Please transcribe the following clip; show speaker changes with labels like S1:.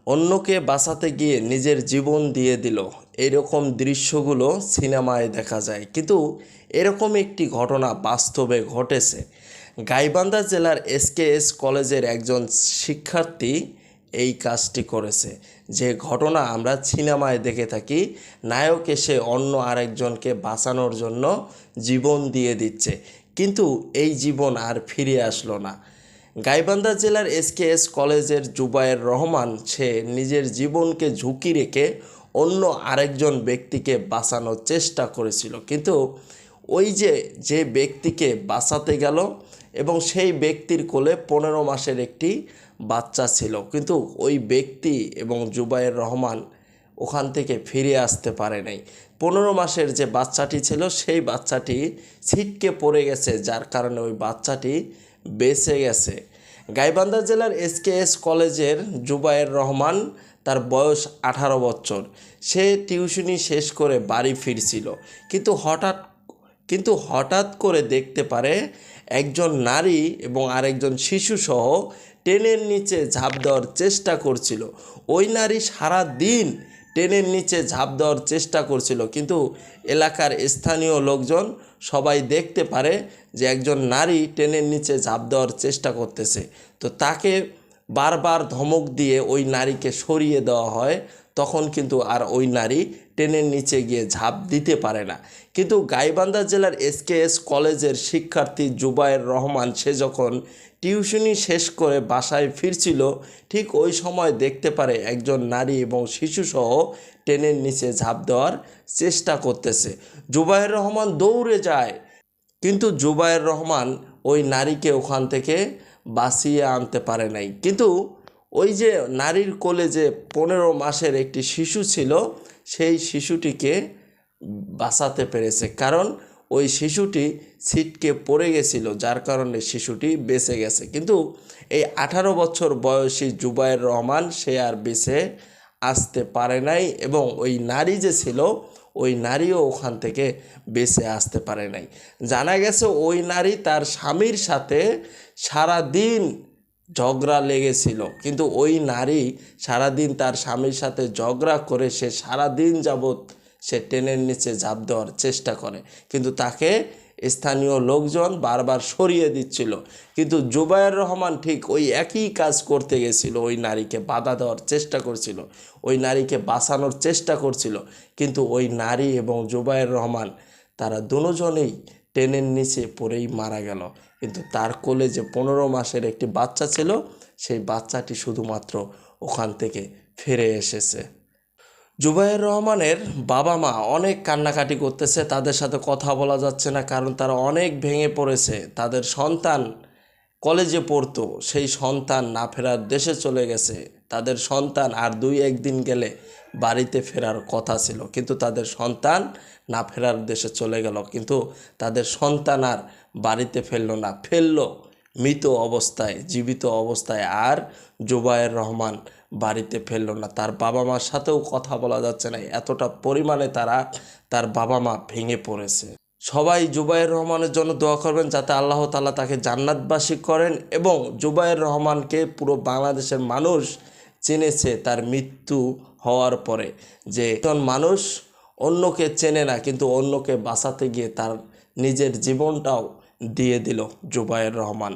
S1: অন্যকে বাঁচাতে গিয়ে নিজের জীবন দিয়ে দিল। এরকম দৃশ্যগুলো সিনেমায় দেখা যায়, কিন্তু এরকম একটি ঘটনা বাস্তবে ঘটেছে। গাইবান্ধা জেলার এসকেএস কলেজের একজন শিক্ষার্থী এই কাজটি করেছে। যে ঘটনা আমরা সিনেমায় দেখে থাকি, নায়ক এসে অন্য আরেকজনকে বাঁচানোর জন্য জীবন দিয়ে দিচ্ছে, কিন্তু এই জীবন আর ফিরে আসলো না। গাইবান্ধা জেলার এসকেএস কলেজের জুবায়ের রহমান সে নিজের জীবনকে ঝুঁকি রেখে অন্য আরেকজন ব্যক্তিকে বাঁচানোর চেষ্টা করেছিল, কিন্তু ওই যে ব্যক্তিকে বাঁচাতে গেল এবং সেই ব্যক্তির কোলে 15 মাসের একটি বাচ্চা ছিল, কিন্তু ওই ব্যক্তি এবং জুবায়ের রহমান ওখান থেকে ফিরে আসতে পারে নাই। 15 মাসের যে বাচ্চাটি ছিল সেই বাচ্চাটি ছিটকে পড়ে গেছে, যার কারণে ওই বাচ্চাটি বেঁচে গেছে। গাইবান্ধা জেলার এসকেএস কলেজের জুবায়ের রহমান, তার বয়স 18 বছর। সে টিউশনি শেষ করে বাড়ি ফিরছিল, কিন্তু হঠাৎ করে দেখতে পারে একজন নারী এবং আরেকজন শিশুসহ ট্রেনের নিচে ঝাঁপ দেওয়ার চেষ্টা করছিল। ওই নারী সারা দিন ট্রেনের নিচে ঝাঁপ দেওয়ার চেষ্টা করছিল, কিন্তু এলাকার স্থানীয় লোকজন সবাই দেখতে পারে যে একজন নারী ট্রেনের নিচে ঝাঁপ দেওয়ার চেষ্টা করতেছে। তো তাকে বারবার ধমক দিয়ে ওই নারীকে সরিয়ে দেওয়া হয়। তখন কিন্তু আর ওই নারী ট্রেনের নিচে গিয়ে ঝাঁপ দিতে পারে না। কিন্তু গাইবান্ধা জেলার এসকেএস কলেজের শিক্ষার্থী জুবায়ের রহমান সে যখন টিউশনি শেষ করে বাসায় ফিরছিল, ঠিক ওই সময় দেখতে পারে একজন নারী এবং শিশুসহ ট্রেনের নিচে ঝাঁপ দেওয়ার চেষ্টা করতেছে। জুবায়ের রহমান দৌড়ে যায়, কিন্তু জুবায়ের রহমান ওই নারীকে ওখান থেকে বাঁচিয়ে আনতে পারে নাই। কিন্তু ওই যে নারীর কোলে যে 15 মাসের একটি শিশু ছিল, সেই শিশুটিকে বাঁচাতে পেরেছে, কারণ ওই শিশুটি ছিটকে পড়ে গেছিল, যার কারণে শিশুটি বেঁচে গেছে। কিন্তু এই 18 বছর বয়সী জুবায়ের রহমান সে আর বেঁচে আসতে পারে নাই, এবং ওই নারী যে ছিল ওই নারীও ওখান থেকে বেঁচে আসতে পারে নাই। জানা গেছে ওই নারী তার স্বামীর সাথে সারাদিন ঝগড়া লেগেছিল, কিন্তু ওই নারী সারাদিন তার স্বামীর সাথে ঝগড়া করে সে সারাদিন যাবৎ সে ট্রেনের নিচে ঝাঁপ দেওয়ার চেষ্টা করে, কিন্তু তাকে স্থানীয় লোকজন বারবার সরিয়ে দিচ্ছিল। কিন্তু জুবায়ের রহমান ঠিক ওই একই কাজ করতে গেছিল, ওই নারীকে বাধা দেওয়ার চেষ্টা করছিল, ওই নারীকে বাঁচানোর চেষ্টা করছিল, কিন্তু ওই নারী এবং জুবায়ের রহমান তারা দুজনেই ট্রেনের নিচে পড়েই মারা গেল। কিন্তু তার কোলে যে 15 মাসের একটি বাচ্চা ছিল, সেই বাচ্চাটি শুধুমাত্র ওখান থেকে ফিরে এসেছে। জুবায়ের রহমানের বাবা মা অনেক কান্নাকাটি করতেছে, তাদের সাথে কথা বলা যাচ্ছে না, কারণ তারা অনেক ভেঙে পড়েছে। তাদের সন্তান কলেজে পড়তো, সেই সন্তান না ফেরার দেশে চলে গেছে। তাদের সন্তান আর 2-1 দিন গেলে বাড়িতে ফেরার কথা ছিল, কিন্তু তাদের সন্তান না ফেরার দেশে চলে গেল, কিন্তু তাদের সন্তান আর বাড়িতে ফেললো মৃত অবস্থায়, জীবিত অবস্থায়। আর জুবায়ের রহমান বাড়িতে ফেললো না, তার বাবা মার সাথেও কথা বলা যাচ্ছে না, এতটা পরিমাণে তার বাবা মা ভেঙে পড়েছে। সবাই জুবায়ের রহমানের জন্য দোয়া করবেন, যাতে আল্লাহ তাআলা তাকে জান্নাতবাসী করেন, এবং জুবায়ের রহমানকে পুরো বাংলাদেশের মানুষ চিনেছে তার মৃত্যু হওয়ার পরে, যে একজন মানুষ অন্যকে চেনে না, কিন্তু অন্যকে বাঁচাতে গিয়ে তার নিজের জীবনটাও দিয়ে দিল জুবায়ের রহমান।